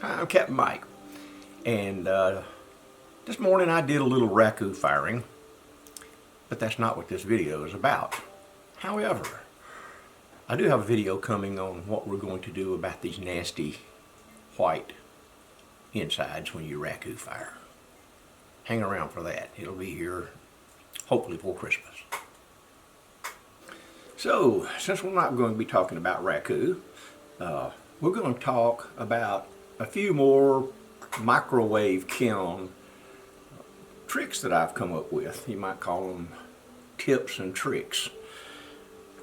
Hi, I'm Captain Mike, and this morning I did a little raku firing, but that's not what this video is about. However, I do have a video coming on what we're going to do about these nasty white insides when you raku fire. Hang around for that. It'll be here hopefully before Christmas. So, since we're not going to be talking about raku, we're going to talk about a few more microwave kiln tricks that I've come up with. You might call them tips and tricks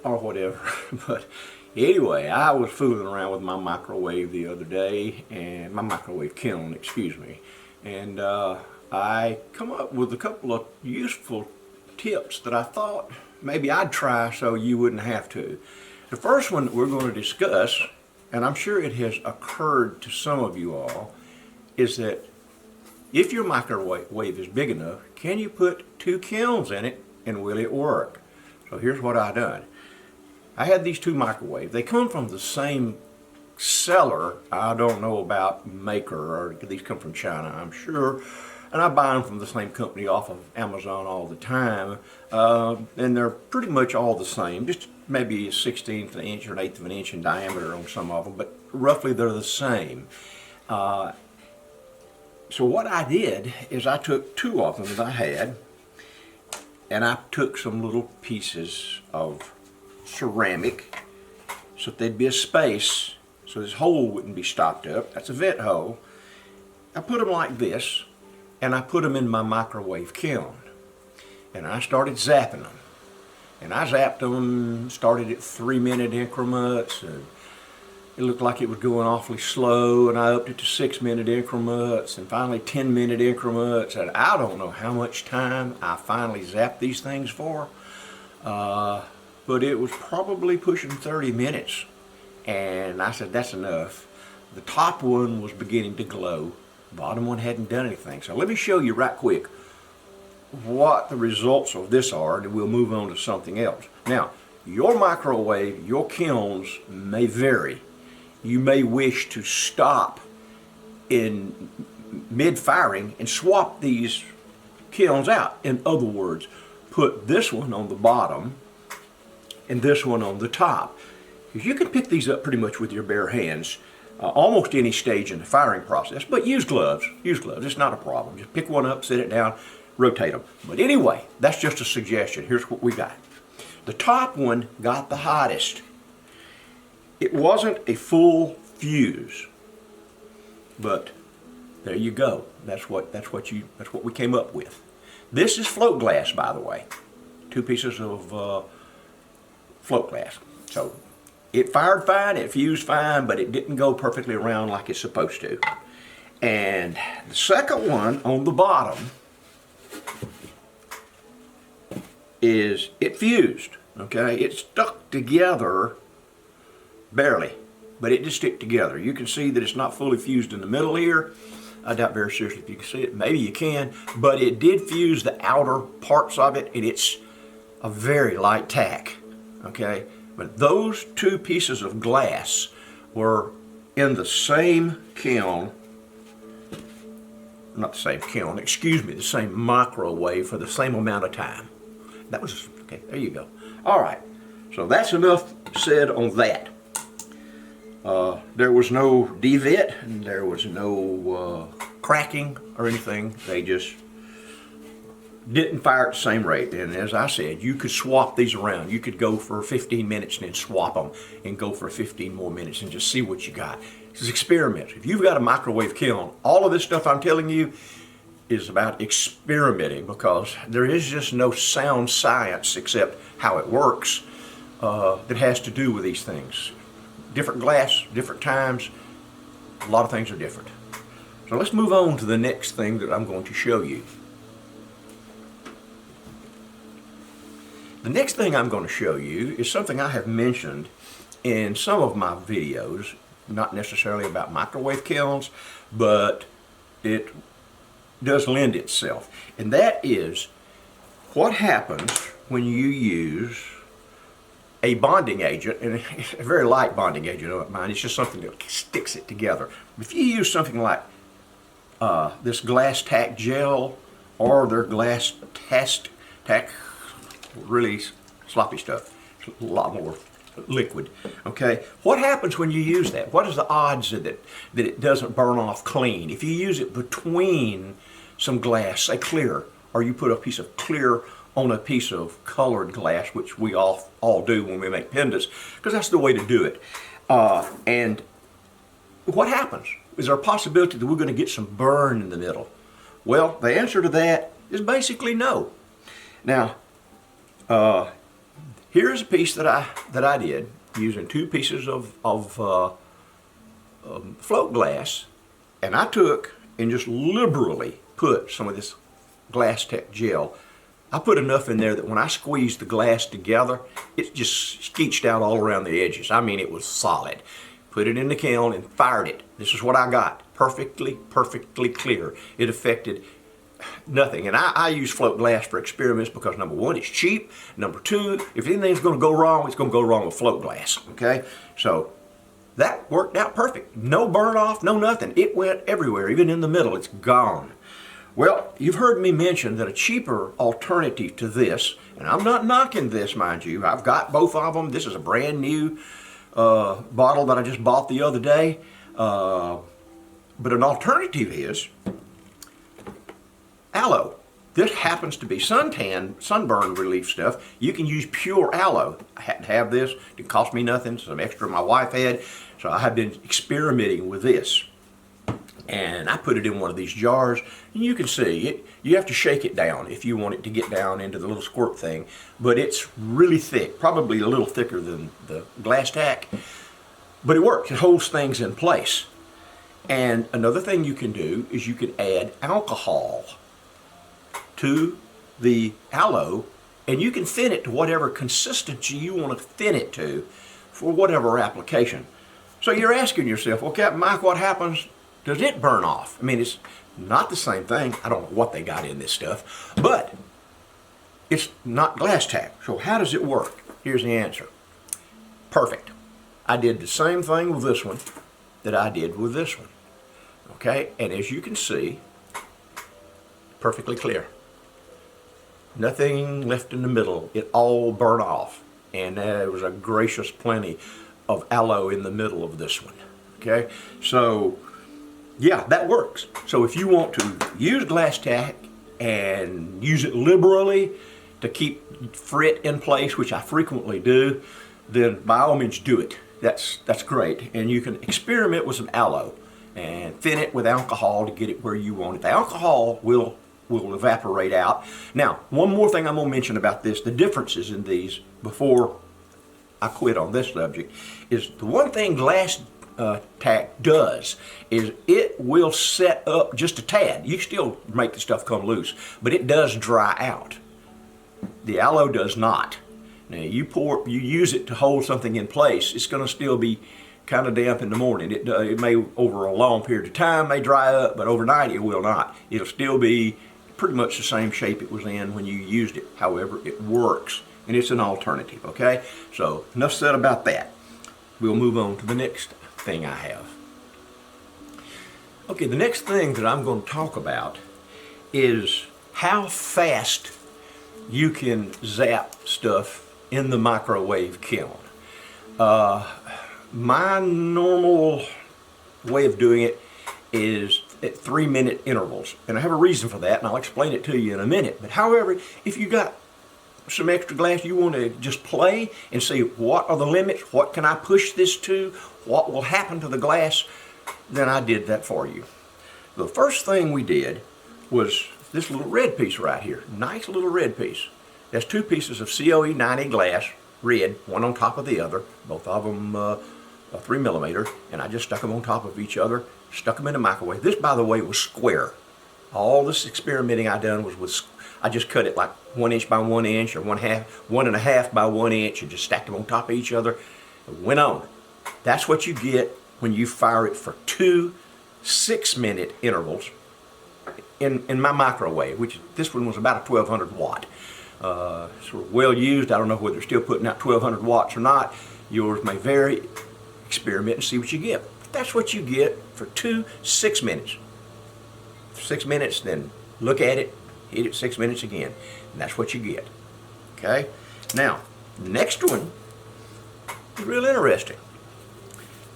or whatever. But anyway, I was fooling around with my microwave the other day, and my microwave kiln, excuse me, and I come up with a couple of useful tips that I thought maybe I'd try so you wouldn't have to. The first one that we're going to discuss, and I'm sure it has occurred to some of you all, is that if your microwave is big enough, can you put two kilns in it and will it work? So here's what I done. I had these two microwaves. They come from the same seller. I don't know about maker, or these come from China, I'm sure. And I buy them from the same company off of Amazon all the time. And they're pretty much all the same, just maybe a 1/16 of an inch or an 1/8 of an inch in diameter on some of them, but roughly they're the same. So what I did is I took two of them that I had, and I took some little pieces of ceramic so that there'd be a space so this hole wouldn't be stopped up. That's a vent hole. I put them like this, and I put them in my microwave kiln, and I started zapping them. And I zapped them, started at 3-minute increments, and it looked like it was going awfully slow, and I upped it to 6-minute increments, and finally 10-minute increments, and I don't know how much time I finally zapped these things for, but it was probably pushing 30 minutes, and I said, that's enough. The top one was beginning to glow, the bottom one hadn't done anything. So let me show you right quick what the results of this are, and we'll move on to something else. Now, your microwave, your kilns may vary. You may wish to stop in mid-firing and swap these kilns out. In other words, put this one on the bottom and this one on the top. You can pick these up pretty much with your bare hands, almost any stage in the firing process, but use gloves. Use gloves, it's not a problem. Just pick one up, set it down, rotate them. But anyway, that's just a suggestion. Here's what we got. The top one got the hottest. It wasn't a full fuse, but there you go. That's what we came up with. This is float glass, by the way. Two pieces of float glass. So it fired fine, it fused fine, but it didn't go perfectly around like it's supposed to. And the second one on the bottom is it fused. Okay, it stuck together barely, but it just stick together. You can see that it's not fully fused in the middle here. I doubt very seriously if you can see it. Maybe you can, but it did fuse the outer parts of it, and it's a very light tack. Okay, but those two pieces of glass were in the same kiln, not the same kiln, excuse me, the same microwave for the same amount of time. That was, okay, there you go. All right, so that's enough said on that. There was no devet, and there was no cracking or anything. They just didn't fire at the same rate. And as I said, you could swap these around. You could go for 15 minutes and then swap them and go for 15 more minutes and just see what you got. This is experiments. If you've got a microwave kiln, all of this stuff I'm telling you is about experimenting, because there is just no sound science except how it works that has to do with these things. Different glass, different times, a lot of things are different. So let's move on to the next thing that I'm going to show you. The next thing I'm going to show you is something I have mentioned in some of my videos, not necessarily about microwave kilns, but it does lend itself. And that is what happens when you use a bonding agent, and it's a very light bonding agent of mine. It's just something that sticks it together. If you use something like this glass tack gel or their glass tack, really sloppy stuff, a lot more liquid. Okay, what happens when you use that? What is the odds that it doesn't burn off clean? If you use it between some glass, say clear, or you put a piece of clear on a piece of colored glass, which we all do when we make pendants, because that's the way to do it. And what happens? Is there a possibility that we're going to get some burn in the middle? Well, the answer to that is basically no. Now, here's a piece that I did using 2 pieces of float glass, and I took and just liberally put some of this glass tech gel. I put enough in there that when I squeezed the glass together, it just skeeched out all around the edges. I mean, it was solid. Put it in the kiln and fired it. This is what I got. Perfectly clear. It affected nothing. And I use float glass for experiments because number 1, it's cheap. Number 2, if anything's going to go wrong, it's going to go wrong with float glass. Okay? So that worked out perfect. No burn off, no nothing. It went everywhere, even in the middle. It's gone. Well, you've heard me mention that a cheaper alternative to this, and I'm not knocking this, mind you. I've got both of them. This is a brand new bottle that I just bought the other day. But an alternative is aloe. This happens to be sunburn relief stuff. You can use pure aloe. I had to have this. It didn't cost me nothing. Some extra my wife had. So I have been experimenting with this. And I put it in one of these jars, and you can see it. You have to shake it down if you want it to get down into the little squirt thing. But it's really thick, probably a little thicker than the glass tack. But it works. It holds things in place. And another thing you can do is you can add alcohol to the aloe, and you can thin it to whatever consistency you want to thin it to for whatever application. So you're asking yourself, well, Captain Mike, what happens? Does it burn off? I mean, it's not the same thing. I don't know what they got in this stuff, but it's not glass tack. So how does it work? Here's the answer. Perfect. I did the same thing with this one that I did with this one. Okay, and as you can see, perfectly clear. Nothing left in the middle. It all burned off. And there was a gracious plenty of aloe in the middle of this one. Okay, so yeah, that works. So if you want to use glass tack and use it liberally to keep frit in place, which I frequently do, then by all means do it. That's great. And you can experiment with some aloe and thin it with alcohol to get it where you want it. The alcohol will evaporate out. Now, one more thing I'm going to mention about this, the differences in these before I quit on this subject, is the one thing glass tack does is it will set up just a tad. You still make the stuff come loose, but it does dry out. The aloe does not. Now you use it to hold something in place. It's going to still be kind of damp in the morning. It may over a long period of time may dry up, but overnight it will not. It'll still be pretty much the same shape it was in when you used it. However, it works, and it's an alternative. Okay, so enough said about that. We'll move on to the next thing I have. Okay, the next thing that I'm going to talk about is how fast you can zap stuff in the microwave kiln. My normal way of doing it is at 3-minute intervals, and I have a reason for that, and I'll explain it to you in a minute. But however, if you got some extra glass, you want to just play and see what are the limits, what can I push this to, what will happen to the glass, then I did that for you. The first thing we did was this little red piece right here. Nice little red piece. There's 2 pieces of COE 90 glass, red, one on top of the other, both of them 3mm, and I just stuck them on top of each other, stuck them in the microwave. This, by the way, was square. All this experimenting I done was with, I just cut it like 1 inch by 1 inch or 1.5 by 1 inch and just stacked them on top of each other and went on. That's what you get when you fire it for 2 6-minute intervals in my microwave, which this one was about a 1200 watt. sort of well used. I don't know whether they're still putting out 1200 watts or not. Yours may vary. Experiment and see what you get. But that's what you get for 6 minutes. 6 minutes, then look at it, hit it 6 minutes again. And that's what you get. Okay? Now, next one is real interesting.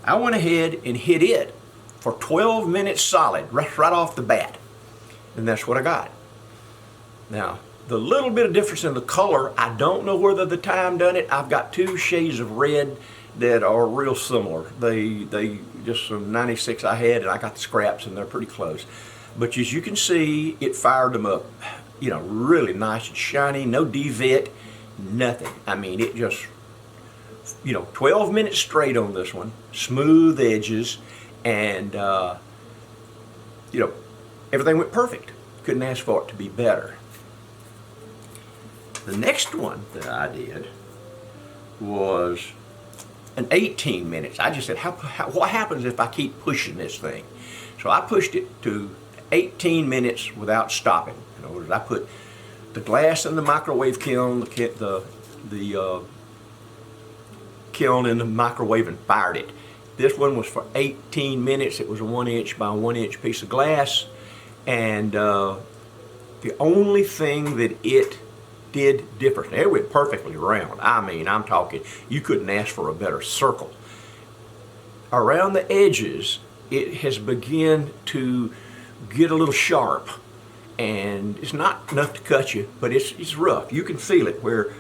I went ahead and hit it for 12 minutes solid, right off the bat. And that's what I got. Now, the little bit of difference in the color, I don't know whether the time done it. I've got 2 shades of red that are real similar. They just some 96 I had, and I got the scraps, and they're pretty close. But as you can see, it fired them up, you know, really nice and shiny, no devit, nothing. I mean, it just, you know, 12 minutes straight on this one, smooth edges, and, you know, everything went perfect. Couldn't ask for it to be better. The next one that I did was an 18 minutes. I just said, what happens if I keep pushing this thing? So I pushed it to 18 minutes without stopping. In other words, I put the glass in the microwave kiln, the kiln in the microwave, and fired it. This one was for 18 minutes. It was a 1 inch by 1 inch piece of glass, and the only thing that it did different, it went perfectly round. I mean, I'm talking, you couldn't ask for a better circle. Around the edges, it has begun to get a little sharp, and it's not enough to cut you, but it's rough. You can feel it, where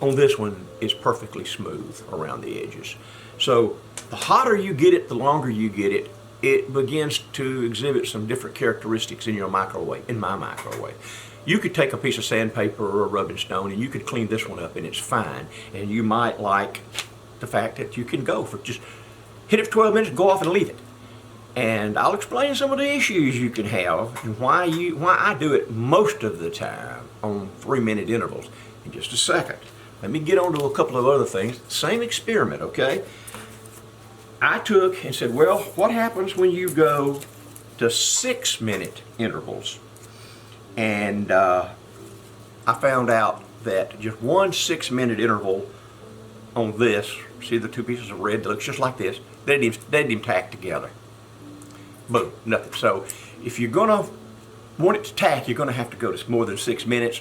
on this one it's perfectly smooth around the edges. So the hotter you get it, the longer you get it, it begins to exhibit some different characteristics in your microwave, in my microwave. You could take a piece of sandpaper or a rubbing stone and you could clean this one up and it's fine. And you might like the fact that you can go for just hit it for 12 minutes, go off and leave it. And I'll explain some of the issues you can have and why I do it most of the time on 3-minute intervals in just a second. Let me get on to a couple of other things. Same experiment, okay? I took and said, well, what happens when you go to 6-minute intervals? And I found out that just one 6-minute interval on this, see the 2 pieces of red that looks just like this, they didn't even tack together. Boom, nothing. So if you're gonna want it to tack, you're gonna have to go to more than 6 minutes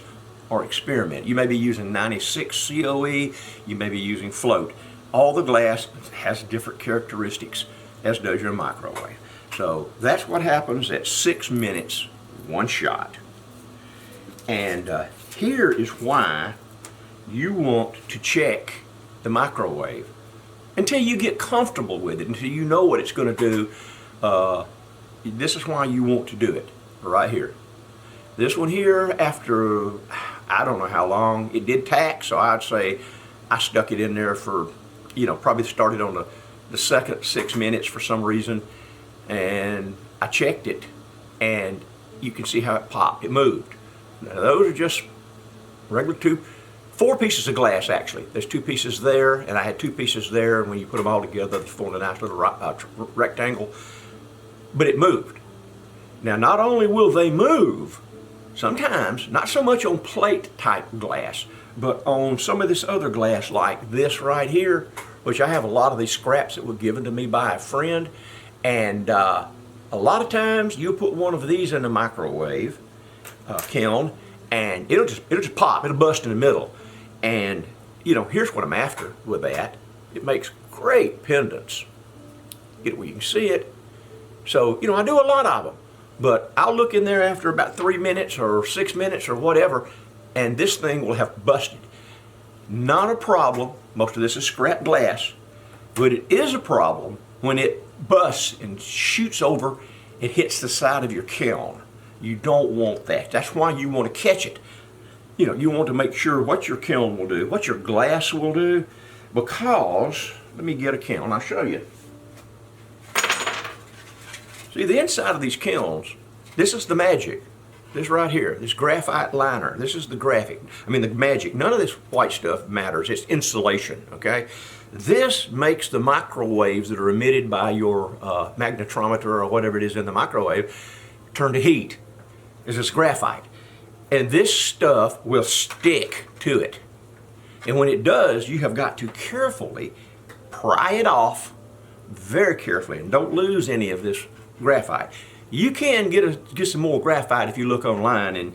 or experiment. You may be using 96 COE, you may be using float. All the glass has different characteristics, as does your microwave. So that's what happens at 6 minutes, one shot. And here is why you want to check the microwave until you get comfortable with it, until you know what it's going to do. This is why you want to do it, right here. This one here, after I don't know how long, it did tack, so I'd say I stuck it in there for, you know, probably started on the second 6 minutes for some reason, and I checked it, and you can see how it popped, it moved. Now those are just regular 4 pieces of glass actually. There's 2 pieces there, and I had 2 pieces there, and when you put them all together, they formed a nice little rectangle, but it moved. Now not only will they move, sometimes, not so much on plate type glass, but on some of this other glass like this right here, which I have a lot of these scraps that were given to me by a friend, and a lot of times you'll put one of these in the microwave kiln, and it'll just pop, it'll bust in the middle. And you know, here's what I'm after with that. It makes great pendants. Get it where you can see it. So, you know, I do a lot of them, but I'll look in there after about 3 minutes or 6 minutes or whatever, and this thing will have busted. Not a problem. Most of this is scrap glass, but it is a problem when it busts and shoots over, it hits the side of your kiln. You don't want that. That's why you want to catch it. You know, you want to make sure what your kiln will do, what your glass will do, because, let me get a kiln, I'll show you. See, the inside of these kilns, this is the magic. This right here, this graphite liner, this is the the magic. None of this white stuff matters, it's insulation, okay? This makes the microwaves that are emitted by your magnetometer or whatever it is in the microwave turn to heat. This is graphite. And this stuff will stick to it. And when it does, you have got to carefully pry it off very carefully, and don't lose any of this graphite. You can get some more graphite if you look online and,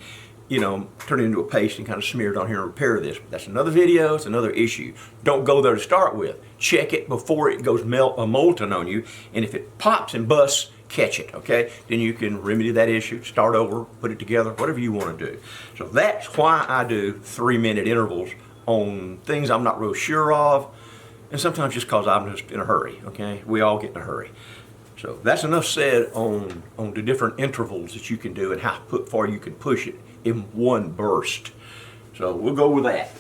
you know, turn it into a paste and kind of smear it on here and repair this. But that's another video, it's another issue. Don't go there to start with. Check it before it goes molten on you, and if it pops and busts, catch it, okay? Then you can remedy that issue, start over, put it together, whatever you want to do. So that's why I do 3-minute intervals on things I'm not real sure of, and sometimes just because I'm just in a hurry, okay? We all get in a hurry. So that's enough said on the different intervals that you can do and how far you can push it in one burst. So we'll go with that.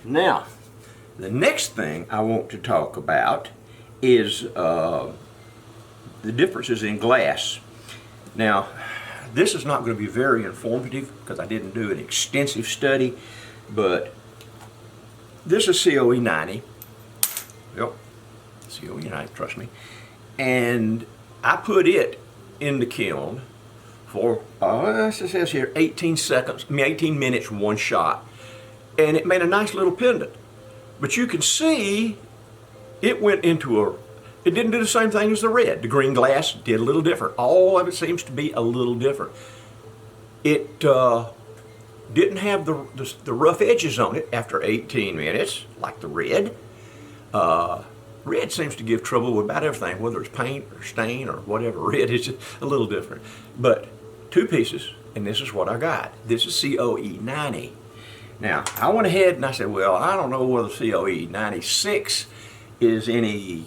Now, the next thing I want to talk about is the differences in glass. Now, this is not going to be very informative because I didn't do an extensive study, but this is COE 90. Yep, COE 90, trust me. And I put it in the kiln for, it says here, 18 minutes, one shot. And it made a nice little pendant. But you can see it went into it didn't do the same thing as the red. The green glass did a little different. All of it seems to be a little different. It didn't have the rough edges on it after 18 minutes, like the red. Red seems to give trouble with about everything, whether it's paint or stain or whatever. Red is just a little different. But 2 pieces, and this is what I got. This is COE 90. Now, I went ahead and I said, well, I don't know whether COE 96 is any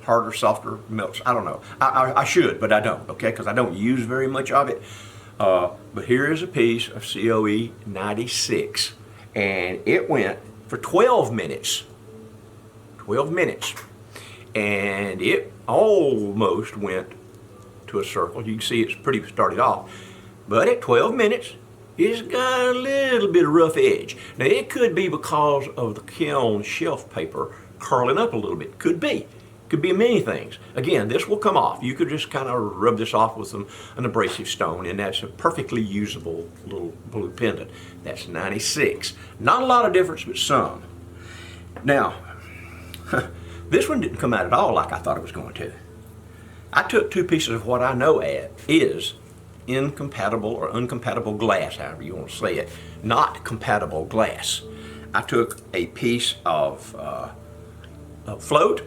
harder, softer melts. I don't know. I should, but I don't, okay, because I don't use very much of it. But here is a piece of COE 96, and it went for 12 minutes. 12 minutes. And it almost went to a circle. You can see it's pretty started off. But at 12 minutes, it's got a little bit of rough edge. Now, it could be because of the kiln shelf paper curling up a little bit. Could be. Could be many things. Again, this will come off. You could just kind of rub this off with an abrasive stone, and that's a perfectly usable little blue pendant. That's 96. Not a lot of difference, but some. Now, this one didn't come out at all like I thought it was going to. I took 2 pieces of what I know is incompatible or uncompatible glass, however you want to say it, not compatible glass. I took a piece of float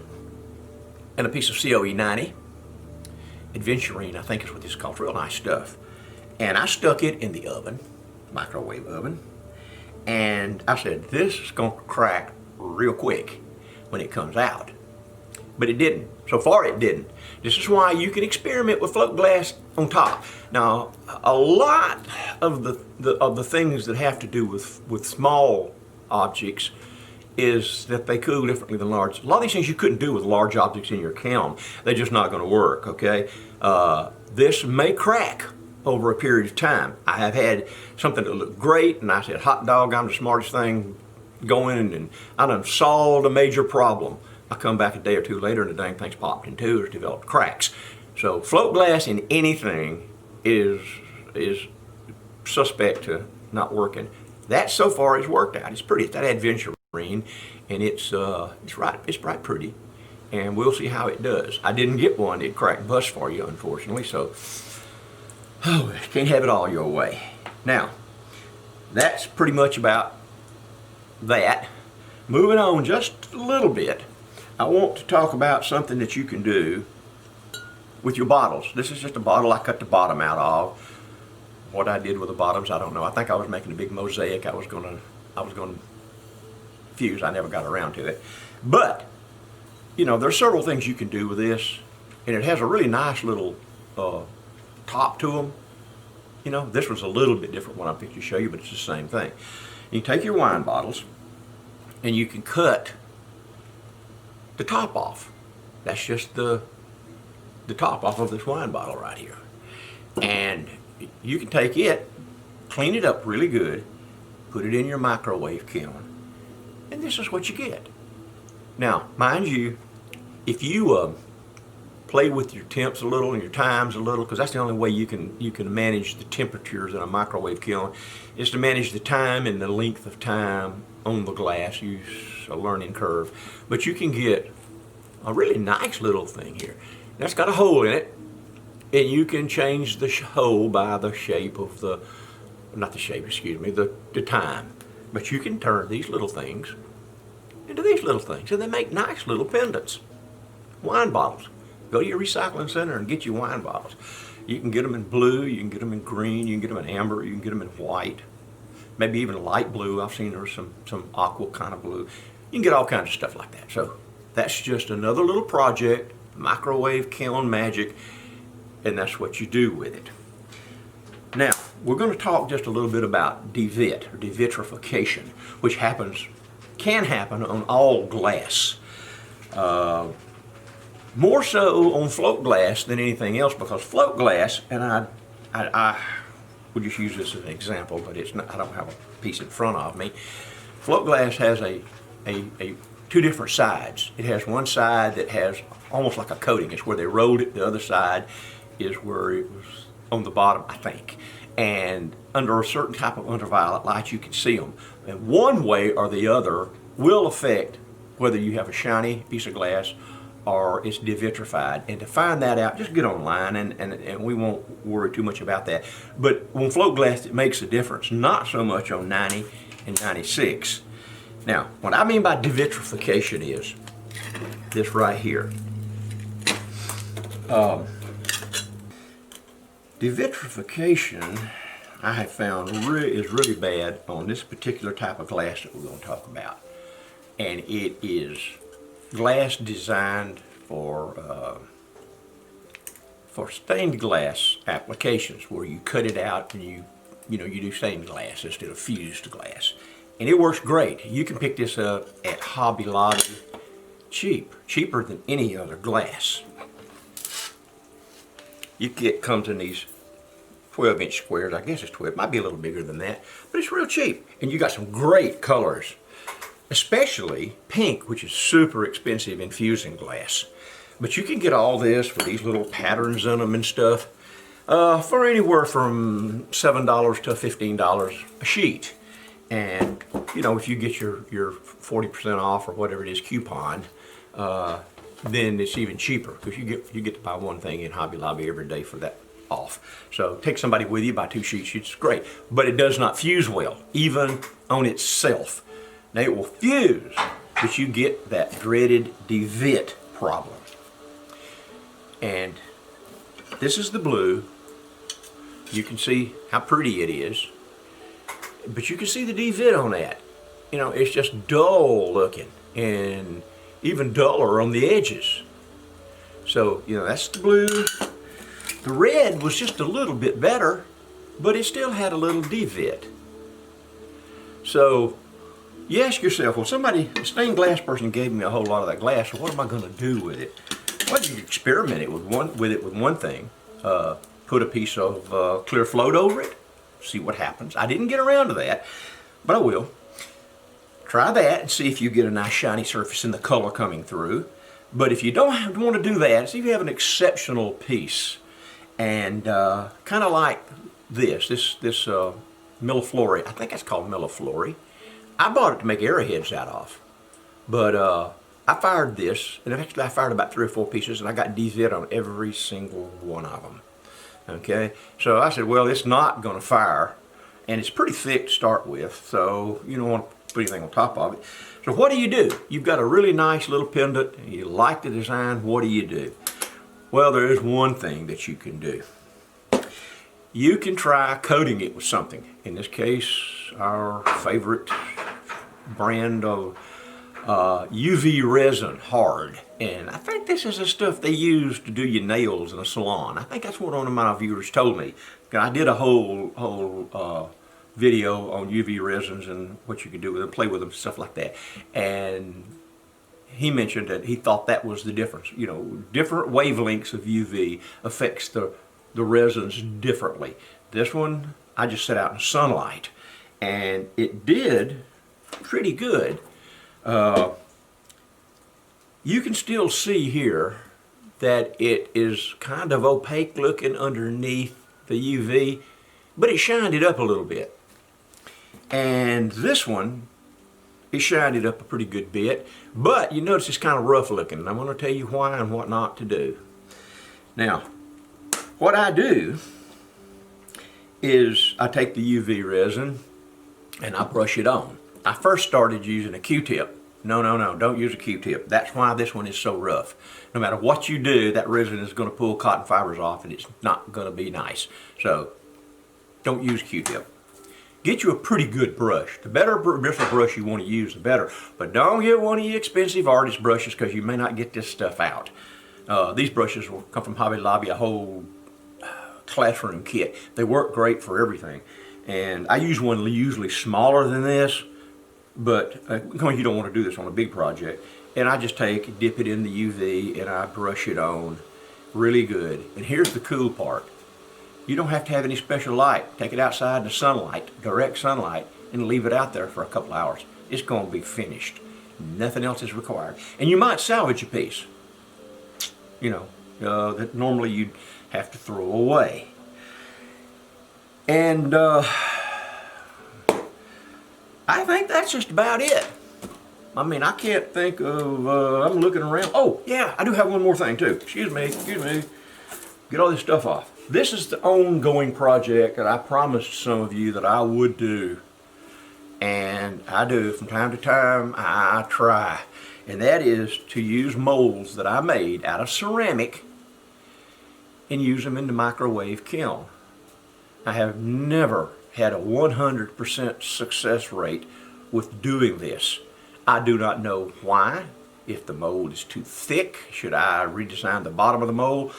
and a piece of COE 90. Adventurine, I think is what this is called. It's real nice stuff. And I stuck it in the oven, microwave oven, and I said, this is going to crack real quick when it comes out. But it didn't. So far it didn't. This is why you can experiment with float glass on top. Now, a lot of the things that have to do with small objects is that they cool differently than large. A lot of these things you couldn't do with large objects in your kiln. They're just not going to work, okay? This may crack over a period of time. I have had something that looked great, and I said, hot dog, I'm the smartest thing going, and I done solved a major problem. I come back a day or 2 later, and the dang thing's popped in 2 or developed cracks. So float glass in anything is suspect to not working. That so far has worked out. It's pretty. It's that adventurine, and it's right pretty, and we'll see how it does. I didn't get one that crack and bust for you, unfortunately. So, can't have it all your way. Now, that's pretty much about that. Moving on just a little bit, I want to talk about something that you can do with your bottles. This is just a bottle I cut the bottom out of. What I did with the bottoms, I don't know. I think I was making a big mosaic. I was gonna fuse. I never got around to it. But, you know, there's several things you can do with this, and it has a really nice little top to them. You know, this was a little bit different one I picked to show you, but it's the same thing. You take your wine bottles, and you can cut the top off. That's just the top off of this wine bottle right here. And you can take it, clean it up really good, put it in your microwave kiln, and this is what you get. Now, mind you, if you play with your temps a little and your times a little, because that's the only way you can manage the temperatures in a microwave kiln, is to manage the time and the length of time on the glass. Use a learning curve, but you can get a really nice little thing here that's got a hole in it, and you can change the hole by the shape of the, not the shape, excuse me, the time. But you can turn these little things into these little things, and they make nice little pendants. Wine bottles. Go to your recycling center and get you wine bottles. You can get them in blue, you can get them in green, you can get them in amber, you can get them in white, maybe even light blue. I've seen there's some aqua kind of blue. You can get all kinds of stuff like that. So that's just another little project, microwave kiln magic, and that's what you do with it. Now, we're going to talk just a little bit about devit, or devitrification, which can happen on all glass. More so on float glass than anything else, because float glass, and I would just use this as an example, but it's not, I don't have a piece in front of me. Float glass has a two different sides. It has one side that has almost like a coating. It's where they rolled it. The other side is where it was on the bottom, I think. And under a certain type of ultraviolet light, you can see them. And one way or the other will affect whether you have a shiny piece of glass or it's devitrified. And to find that out, just get online, and we won't worry too much about that. But on float glass, it makes a difference, not so much on 90 and 96. Now, what I mean by devitrification is this right here. Devitrification, I have found is really bad on this particular type of glass that we're going to talk about. And it is glass designed for stained glass applications, where you cut it out and you do stained glass instead of fused glass. And it works great. You can pick this up at Hobby Lobby cheaper than any other glass. Comes in these 12-inch squares. I guess it's 12, it might be a little bigger than that, but it's real cheap. And you got some great colors, especially pink, which is super expensive in fusing glass. But you can get all this with these little patterns in them and stuff for anywhere from $7 to $15 a sheet. And if you get your 40% off or whatever it is coupon, then it's even cheaper, because you get to buy one thing in Hobby Lobby every day for that off. So take somebody with you, buy 2 sheets, it's great. But it does not fuse well, even on itself. Now it will fuse, but you get that dreaded devit problem. And this is the blue. You can see how pretty it is, but you can see the devit on that. It's just dull looking, and even duller on the edges. So, that's the blue. The red was just a little bit better, but it still had a little devit. So, you ask yourself, well, a stained glass person gave me a whole lot of that glass, so what am I going to do with it? Well, you experiment it with one thing. Put a piece of clear float over it, see what happens. I didn't get around to that, but I will. Try that and see if you get a nice shiny surface and the color coming through. But if you don't want to do that, see if you have an exceptional piece. And kind of like this milliflora, I think that's called milliflora. I bought it to make arrowheads out of. But I fired this, and actually I fired about 3 or 4 pieces, and I got devit on every single one of them. Okay, so I said, well, it's not going to fire, and it's pretty thick to start with, so you don't want to put anything on top of it. So what do? You've got a really nice little pendant, and you like the design. What do? Well, there is one thing that you can do. You can try coating it with something. In this case, our favorite brand of UV resin, hard. And I think this is the stuff they use to do your nails in a salon. I think that's what one of my viewers told me. I did a whole video on UV resins and what you can do with them, play with them, stuff like that. And he mentioned that he thought that was the difference. Different wavelengths of UV affects the resins differently. This one, I just set out in sunlight, and it did pretty good. You can still see here that it is kind of opaque looking underneath the UV, but it shined it up a little bit. And this one, it shined it up a pretty good bit, but you notice it's kind of rough looking, and I'm going to tell you why and what not to do. Now, what I do is I take the UV resin and I brush it on. I first started using a Q-tip. No, don't use a Q-tip. That's why this one is so rough. No matter what you do, that resin is going to pull cotton fibers off and it's not going to be nice. So, don't use Q-tip. Get you a pretty good brush. The better bristle brush you want to use, the better. But don't get one of the expensive artist brushes because you may not get this stuff out. These brushes will come from Hobby Lobby, a whole classroom kit. They work great for everything. And I use one usually smaller than this, but you don't want to do this on a big project. And I just dip it in the UV and I brush it on really good. And here's the cool part. You don't have to have any special light. Take it outside in the sunlight, direct sunlight, and leave it out there for a couple hours. It's going to be finished. Nothing else is required. And you might salvage a piece, that normally you'd have to throw away. And I think that's just about it. I mean, I can't think of, I'm looking around. Oh, yeah, I do have one more thing too. Excuse me. Get all this stuff off. This is the ongoing project that I promised some of you that I would do. And I do from time to time. I try. And that is to use molds that I made out of ceramic and use them in the microwave kiln. I have never had a 100% success rate with doing this. I do not know why. If the mold is too thick, should I redesign the bottom of the mold?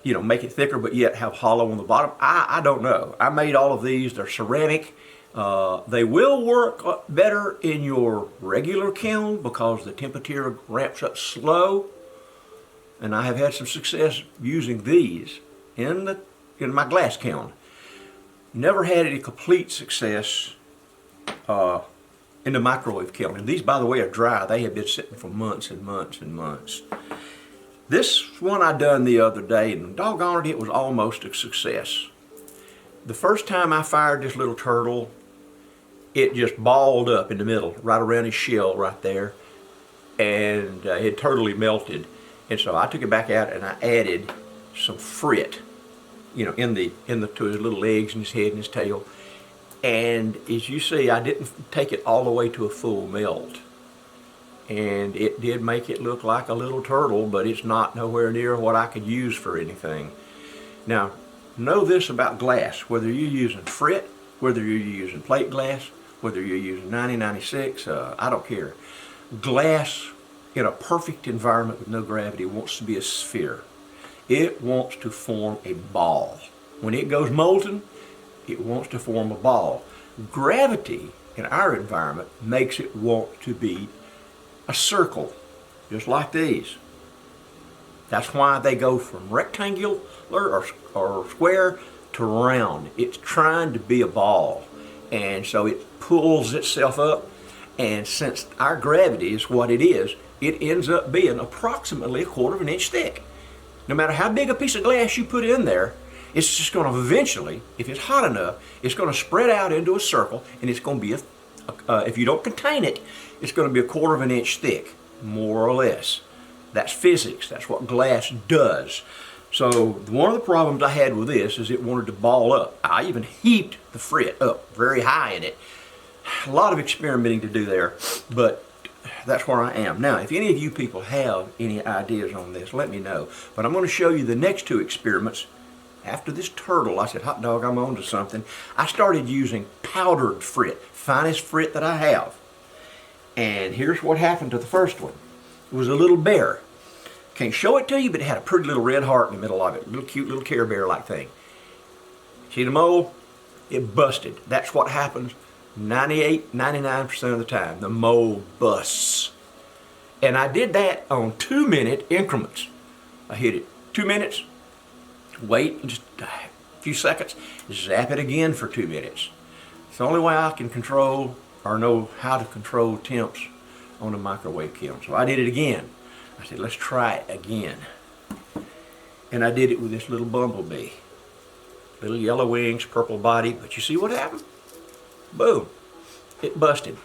Make it thicker but yet have hollow on the bottom. I don't know. I made all of these. They're ceramic. They will work better in your regular kiln because the temperature ramps up slow. And I have had some success using these in my glass kiln. Never had any complete success in the microwave kiln. And these, by the way, are dry. They have been sitting for months and months and months. This one I done the other day, and doggone it, it was almost a success. The first time I fired this little turtle, it just balled up in the middle, right around his shell right there, and it totally melted. And so I took it back out and I added some frit, to his little legs and his head and his tail. And as you see, I didn't take it all the way to a full melt. And it did make it look like a little turtle, but it's not nowhere near what I could use for anything. Now, know this about glass, whether you're using frit, whether you're using plate glass, whether you're using 9096, I don't care. Glass in a perfect environment with no gravity wants to be a sphere. It wants to form a ball. When it goes molten, it wants to form a ball. Gravity in our environment makes it want to be a circle, just like these. That's why they go from rectangular or square to round. It's trying to be a ball. And so it pulls itself up. And since our gravity is what it is, it ends up being approximately 1/4 of an inch thick. No matter how big a piece of glass you put in there, it's just going to eventually, if it's hot enough, it's going to spread out into a circle, and it's going to be, if you don't contain it, it's going to be 1/4 of an inch thick, more or less. That's physics. That's what glass does. So one of the problems I had with this is it wanted to ball up. I even heaped the frit up very high in it. A lot of experimenting to do there, but that's where I am. Now, if any of you people have any ideas on this, let me know. But I'm going to show you the next two experiments. After this turtle, I said, hot dog, I'm on to something. I started using powdered frit, finest frit that I have. And here's what happened to the first one. It was a little bear. Can't show it to you, but it had a pretty little red heart in the middle of it. Little cute little Care Bear-like thing. See the mold? It busted. That's what happens 98, 99% of the time. The mold busts. And I did that on 2-minute increments. I hit it 2 minutes, wait just a few seconds, zap it again for 2 minutes. It's the only way I can control or know how to control temps on a microwave kiln. So I did it again. I said, let's try it again. and I did it with this little bumblebee. Little yellow wings, purple body, but you see what happened? Boom, it busted.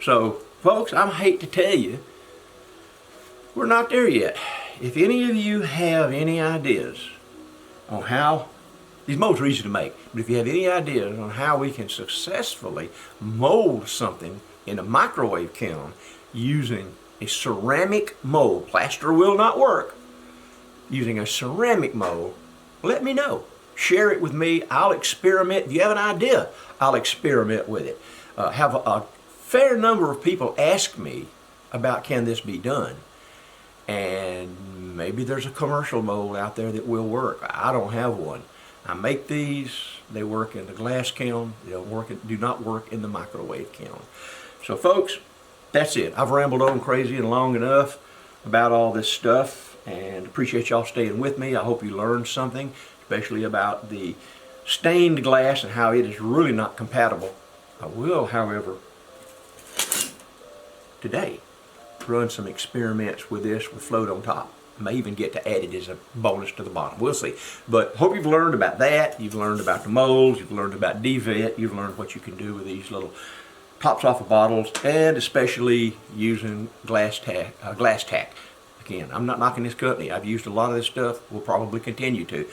So folks, I hate to tell you, we're not there yet. If any of you have any ideas on how, these molds are easy to make, but if you have any ideas on how we can successfully mold something in a microwave kiln using a ceramic mold, plaster will not work, using a ceramic mold, let me know. Share it with me. I'll experiment. If you have an idea, I'll experiment with it. Have a fair number of people ask me about can this be done. And maybe there's a commercial mold out there that will work. I don't have one. I make these. They work in the glass kiln. They do not work in the microwave kiln. So folks, that's it. I've rambled on crazy and long enough about all this stuff, and appreciate y'all staying with me. I hope you learned something, especially about the stained glass and how it is really not compatible. I will, however, today run some experiments with this with float on top. I may even get to add it as a bonus to the bottom. We'll see. But hope you've learned about that. You've learned about the molds. You've learned about devit. You've learned what you can do with these little tops off of bottles, and especially using glass tack. Again, I'm not knocking this company. I've used a lot of this stuff. We'll probably continue to.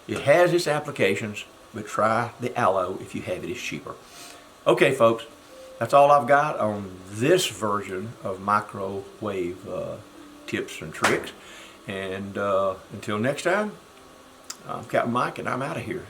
It has its applications, but try the aloe if you have it. It's cheaper. Okay, folks. That's all I've got on this version of microwave tips and tricks. And until next time, I'm Captain Mike, and I'm out of here.